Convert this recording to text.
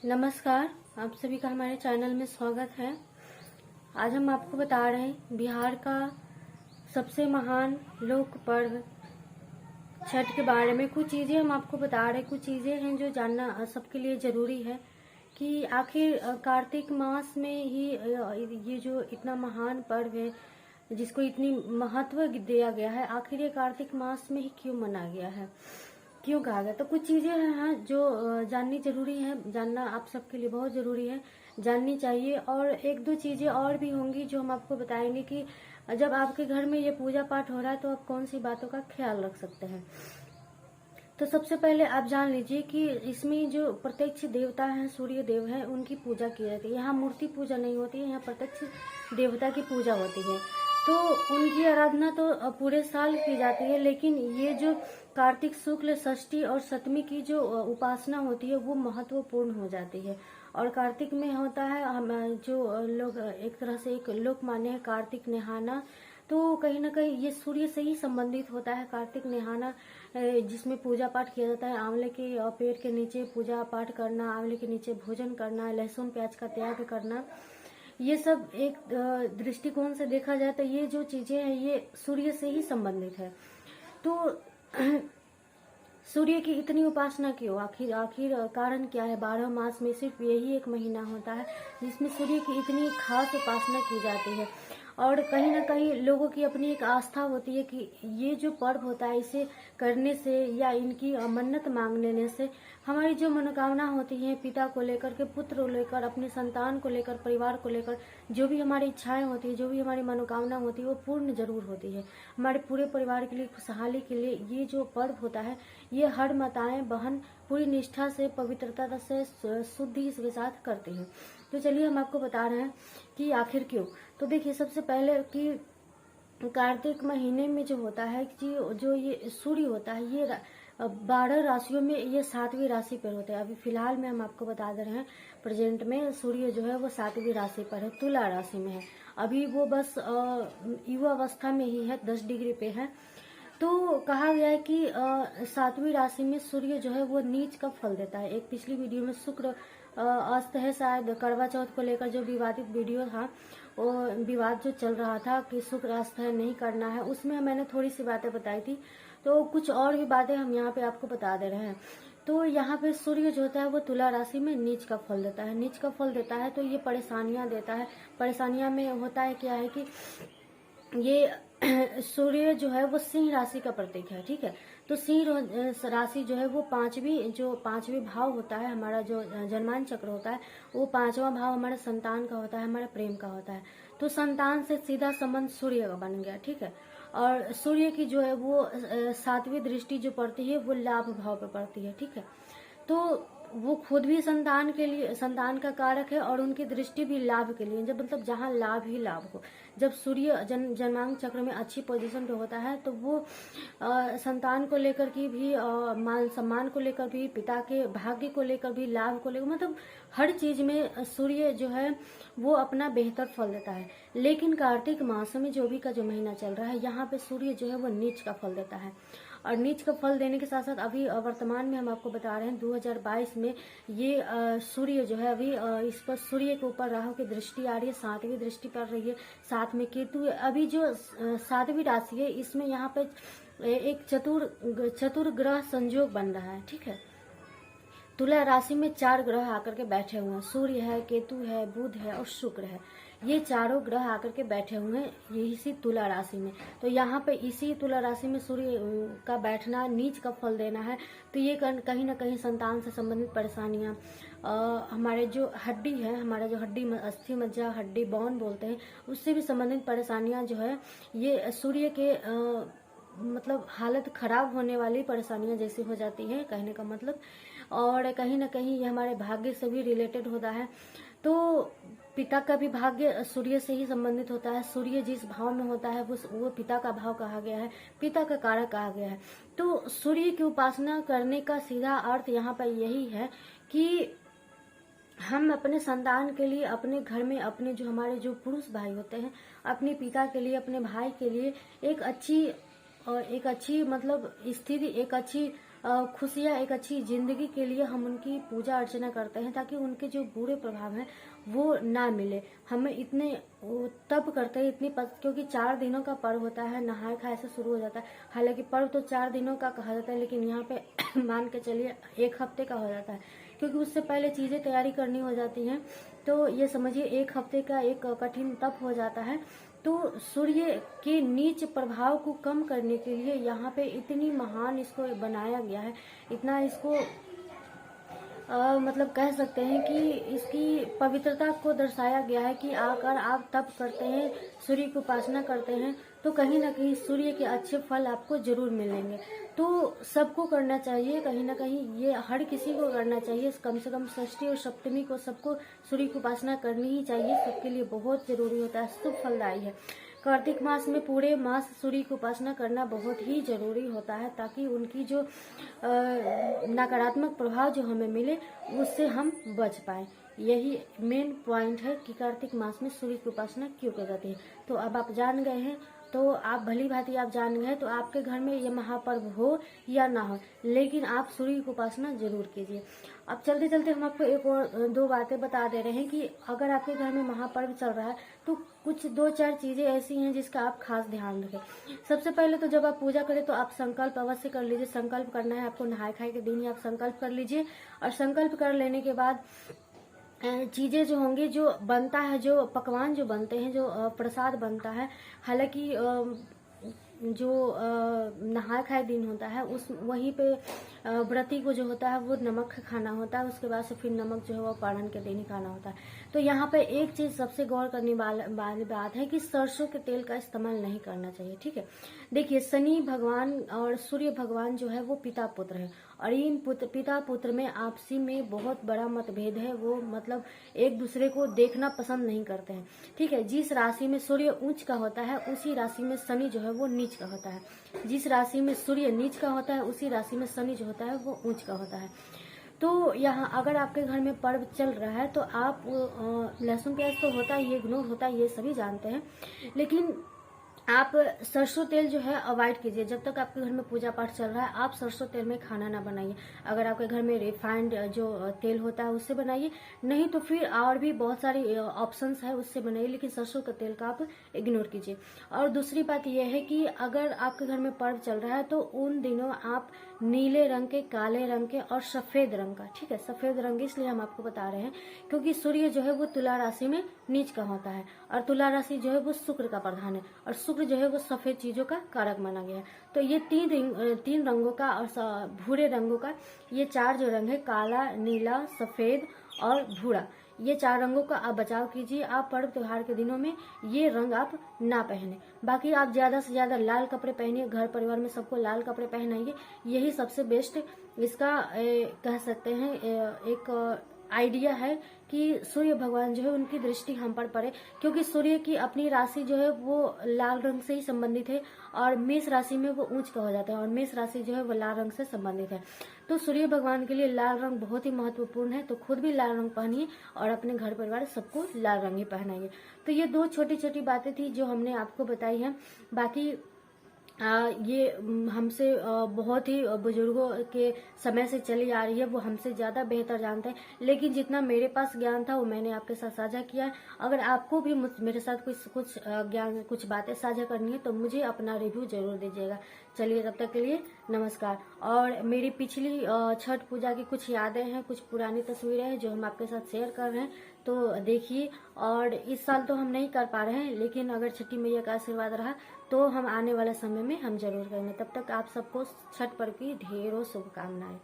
नमस्कार, आप सभी का हमारे चैनल में स्वागत है। आज हम आपको बता रहे हैं बिहार का सबसे महान लोक पर्व छठ के बारे में। कुछ चीजें हम आपको बता रहे हैं, कुछ चीजें हैं जो जानना सबके लिए जरूरी है कि आखिर कार्तिक मास में ही ये जो इतना महान पर्व है जिसको इतनी महत्व दिया गया है, आखिर ये कार्तिक मास में ही क्यों मनाया गया है, क्यों कहा गया। तो कुछ चीजें हैं जो जाननी जरूरी है, जानना आप सबके लिए बहुत जरूरी है, जाननी चाहिए। और एक दो चीजें और भी होंगी जो हम आपको बताएंगे कि जब आपके घर में ये पूजा पाठ हो रहा है तो आप कौन सी बातों का ख्याल रख सकते हैं। तो सबसे पहले आप जान लीजिए कि इसमें जो प्रत्यक्ष देवता हैं, सूर्य देव हैं, उनकी पूजा की जाती है। यहाँ मूर्ति पूजा नहीं होती है, यहाँ प्रत्यक्ष देवता की पूजा होती है। तो उनकी आराधना तो पूरे साल की जाती है, लेकिन ये जो कार्तिक शुक्ल षष्ठी और सप्तमी की जो उपासना होती है वो महत्वपूर्ण हो जाती है। और कार्तिक में होता है, हम जो लोग एक तरह से एक लोक मान्य है कार्तिक नहाना, तो कहीं ना कहीं ये सूर्य से ही संबंधित होता है। कार्तिक नहाना जिसमें पूजा पाठ किया जाता है, आंवले के पेड़ के नीचे पूजा पाठ करना, आंवले के नीचे भोजन करना, लहसुन प्याज का त्याग करना, ये सब एक दृष्टिकोण से देखा जाए तो ये जो चीजें हैं ये सूर्य से ही संबंधित है। तो सूर्य की इतनी उपासना क्यों, आखिर आखिर कारण क्या है। 12 मास में सिर्फ यही एक महीना होता है जिसमें सूर्य की इतनी खास उपासना की जाती है। और कहीं ना कहीं लोगों की अपनी एक आस्था होती है कि ये जो पर्व होता है इसे करने से या इनकी मन्नत मांग लेने से हमारी जो मनोकामना होती है, पिता को लेकर के, पुत्र को लेकर, अपने संतान को लेकर, परिवार को लेकर, जो भी हमारी इच्छाएं होती है, जो भी हमारी मनोकामना होती है वो पूर्ण जरूर होती है। हमारे पूरे परिवार के लिए, खुशहाली के लिए ये जो पर्व होता है ये हर माताएं बहन पूरी निष्ठा से, पवित्रता से, शुद्धि के साथ करती हैं। तो चलिए हम आपको बता रहे हैं कि आखिर क्यों। तो देखिए सबसे पहले कि कार्तिक महीने में जो होता है कि जो ये सूर्य होता है ये 12 राशियों में ये 7वीं राशि पर होता है। अभी फिलहाल में हम आपको बता दे रहे हैं, प्रेजेंट में सूर्य जो है वो 7वीं राशि पर है, तुला राशि में है। अभी वो बस युवा अवस्था में ही है, 10 डिग्री पे है। तो कहा गया है कि 7वीं राशि में सूर्य जो है वो नीच का फल देता है। एक पिछली वीडियो में शुक्र अस्त है, शायद करवा चौथ को लेकर जो विवादित वीडियो था, वो विवाद जो चल रहा था कि शुक्र अस्त है, नहीं करना है, उसमें मैंने थोड़ी सी बातें बताई थी। तो कुछ और भी बातें हम यहाँ पे आपको बता दे रहे हैं। तो यहाँ पे सूर्य जो होता है वो तुला राशि में नीच का फल देता है। नीच का फल देता है तो ये परेशानियां देता है। परेशानियां में होता है क्या है कि ये सूर्य जो है वो सिंह राशि का प्रतीक है, ठीक है। तो सिंह राशि जो है वो पांचवी भाव होता है, हमारा जो जन्मान चक्र होता है वो 5वां भाव हमारे संतान का होता है, हमारे प्रेम का होता है। तो संतान से सीधा संबंध सूर्य का बन गया, ठीक है। और सूर्य की जो है वो 7वीं दृष्टि जो पड़ती है वो लाभ भाव पे पड़ती है, ठीक है। तो वो खुद भी संतान के लिए, संतान का कारक है, और उनकी दृष्टि भी लाभ के लिए, जब मतलब जहाँ लाभ ही लाभ हो। जब सूर्य जन्मांक चक्र में अच्छी पोजीशन पे होता है तो वो संतान को लेकर की भी, मान सम्मान को लेकर भी, पिता के भाग्य को लेकर भी, लाभ को लेकर, मतलब हर चीज में सूर्य जो है वो अपना बेहतर फल देता है। लेकिन कार्तिक मास में जो भी का जो महीना चल रहा है यहाँ पे सूर्य जो है वो नीच का फल देता है। और नीच का फल देने के साथ साथ अभी वर्तमान में हम आपको बता रहे हैं 2022 में ये सूर्य जो है अभी इस पर सूर्य के ऊपर राहु की दृष्टि आ रही है, 7वीं दृष्टि पड़ रही है, साथ में केतु है। अभी जो 7वीं राशि है इसमें यहाँ पे एक चतुर ग्रह संयोग बन रहा है, ठीक है। तुला राशि में 4 ग्रह आकर के बैठे हुए हैं, सूर्य है, केतु है, बुध है और शुक्र है। ये चारों ग्रह आकर के बैठे हुए हैं यही सी तुला राशि में। तो यहाँ पे इसी तुला राशि में सूर्य का बैठना, नीच का फल देना है। तो ये कहीं ना कहीं संतान से संबंधित परेशानियां, हमारे जो हड्डी है, हमारा जो हड्डी, अस्थि मज्जा, हड्डी बोन बोलते हैं, उससे भी संबंधित परेशानियां जो है ये सूर्य के मतलब हालत खराब होने वाली परेशानियां जैसी हो जाती है, कहने का मतलब। और कहीं ना कहीं ये हमारे भाग्य से भी रिलेटेड होता है। तो पिता का भी भाग्य सूर्य से ही संबंधित होता है। सूर्य जिस भाव में होता है वो पिता का भाव कहा गया है, पिता का कारक कहा गया है। तो सूर्य की उपासना करने का सीधा अर्थ यहाँ पर यही है कि हम अपने संतान के लिए, अपने घर में अपने जो हमारे जो पुरुष भाई होते हैं, अपने पिता के लिए, अपने भाई के लिए एक अच्छी मतलब स्थिति, एक अच्छी खुशियाँ, एक अच्छी जिंदगी के लिए हम उनकी पूजा अर्चना करते हैं, ताकि उनके जो बुरे प्रभाव हैं वो ना मिले हमें। इतने तब करते हैं क्योंकि 4 दिनों का पर्व होता है, नहाय खाए से शुरू हो जाता है। हालांकि पर्व तो 4 दिनों का कहा जाता है, लेकिन यहाँ पे मान के चलिए 1 हफ्ते का हो जाता है, क्योंकि उससे पहले चीजें तैयारी करनी हो जाती हैं। तो ये समझिए 1 हफ्ते का एक कठिन तप हो जाता है। तो सूर्य के नीच प्रभाव को कम करने के लिए यहाँ पे इतनी महान इसको बनाया गया है, इतना इसको मतलब कह सकते हैं कि इसकी पवित्रता को दर्शाया गया है कि अगर आप तप करते हैं, सूर्य की उपासना करते हैं, तो कहीं ना कहीं सूर्य के अच्छे फल आपको जरूर मिलेंगे। तो सबको करना चाहिए, कहीं ना कहीं ये हर किसी को करना चाहिए। कम से कम षष्ठी और सप्तमी को सबको सूर्य की उपासना करनी ही चाहिए, सबके लिए बहुत जरूरी होता है, शुभ फलदायी है। कार्तिक मास में पूरे मास सूर्य की उपासना करना बहुत ही जरूरी होता है, ताकि उनकी जो नकारात्मक प्रभाव जो हमें मिले उससे हम बच पाए। यही मेन पॉइंट है कि कार्तिक मास में सूर्य की उपासना क्यों की जाती है। तो अब आप जान गए हैं, तो आप भली भांति आप जान गए, तो आपके घर में ये महापर्व हो या ना हो, लेकिन आप सूर्य की उपासना जरूर कीजिए। अब चलते चलते हम आपको एक और 2 बातें बता दे रहे हैं कि अगर आपके घर में महापर्व चल रहा है तो कुछ 2-4 चीजें ऐसी हैं जिसका आप खास ध्यान रखें। सबसे पहले तो जब आप पूजा करें तो आप संकल्प अवश्य कर लीजिए। संकल्प करना है आपको, नहाय खाए के दिन ही आप संकल्प कर लीजिए। और संकल्प कर लेने के बाद चीजें जो होंगी, जो बनता है, जो पकवान जो बनते हैं, जो प्रसाद बनता है, हालांकि जो नहाय खाए दिन होता है उस वहीं पे व्रती को जो होता है वो नमक खाना होता है, उसके बाद से फिर नमक जो है वो पारण के दिन ही खाना होता है। तो यहाँ पे एक चीज सबसे गौर करने वाली बात है कि सरसों के तेल का इस्तेमाल नहीं करना चाहिए, ठीक है। देखिए, शनि भगवान और सूर्य भगवान जो है वो पिता पुत्र है, और इन पिता पुत्र में आपसी में बहुत बड़ा मतभेद है। वो मतलब एक दूसरे को देखना पसंद नहीं करते हैं, ठीक है। जिस राशि में सूर्य उच्च का होता है उसी राशि में शनि जो है वो नीच का होता है। जिस राशि में सूर्य नीच का होता है उसी राशि में शनि जो होता है वो ऊंच का होता है। तो यहाँ अगर आपके घर में पर्व चल रहा है तो आप लहसुन प्याज तो होता है, ये इग्नोर होता है, ये सभी जानते हैं, लेकिन आप सरसों तेल जो है अवॉइड कीजिए। जब तक आपके घर में पूजा पाठ चल रहा है आप सरसों तेल में खाना ना बनाइए। अगर आपके घर में रिफाइंड जो तेल होता है उससे बनाइए, नहीं तो फिर और भी बहुत सारी ऑप्शंस है उससे बनाइए, लेकिन सरसों का तेल का आप इग्नोर कीजिए। और दूसरी बात यह है कि अगर आपके घर में पर्व चल रहा है तो उन दिनों आप नीले रंग के, काले रंग के और सफेद रंग का, ठीक है, सफेद रंग इसलिए हम आपको बता रहे हैं क्योंकि सूर्य जो है वो तुला राशि में नीच का होता है, और तुला राशि जो है वो शुक्र का प्रधान है, और शुक्र जो है वो सफेद चीजों का कारक माना गया है। तो ये 3 रंगों का और भूरे रंगों का, ये 4 जो रंग है, काला, नीला, सफेद और भूरा, ये 4 रंगों का आप बचाव कीजिए। आप पर्व त्योहार के दिनों में ये रंग आप ना पहने। बाकी आप ज्यादा से ज्यादा लाल कपड़े पहनिए, घर परिवार में सबको लाल कपड़े पहनाइए, यही सबसे बेस्ट इसका कह सकते हैं एक आइडिया है कि सूर्य भगवान जो है उनकी दृष्टि हम पर पड़े, क्योंकि सूर्य की अपनी राशि जो है वो लाल रंग से ही संबंधित है, और मेष राशि में वो ऊंच का हो जाता है, और मेष राशि जो है वो लाल रंग से संबंधित है। तो सूर्य भगवान के लिए लाल रंग बहुत ही महत्वपूर्ण है। तो खुद भी लाल रंग पहनिए और अपने घर परिवार सबको लाल रंग ही पहनाइए। तो ये 2 छोटी छोटी बातें थी जो हमने आपको बताई हैं। बाकी ये हमसे बहुत ही बुजुर्गों के समय से चली आ रही है, वो हमसे ज्यादा बेहतर जानते हैं, लेकिन जितना मेरे पास ज्ञान था वो मैंने आपके साथ साझा किया है। अगर आपको भी मेरे साथ कुछ ज्ञान, कुछ बातें साझा करनी है तो मुझे अपना रिव्यू जरूर दीजिएगा। चलिए, तब तक के लिए नमस्कार। और मेरी पिछली छठ पूजा की कुछ यादें हैं, कुछ पुरानी तस्वीरें हैं जो हम आपके साथ शेयर कर रहे हैं, तो देखिए। और इस साल तो हम नहीं कर पा रहे हैं, लेकिन अगर छठी मैया का आशीर्वाद रहा तो हम आने वाले समय में हम जरूर करेंगे। तब तक आप सबको छठ पर्व की ढेरों शुभकामनाएं।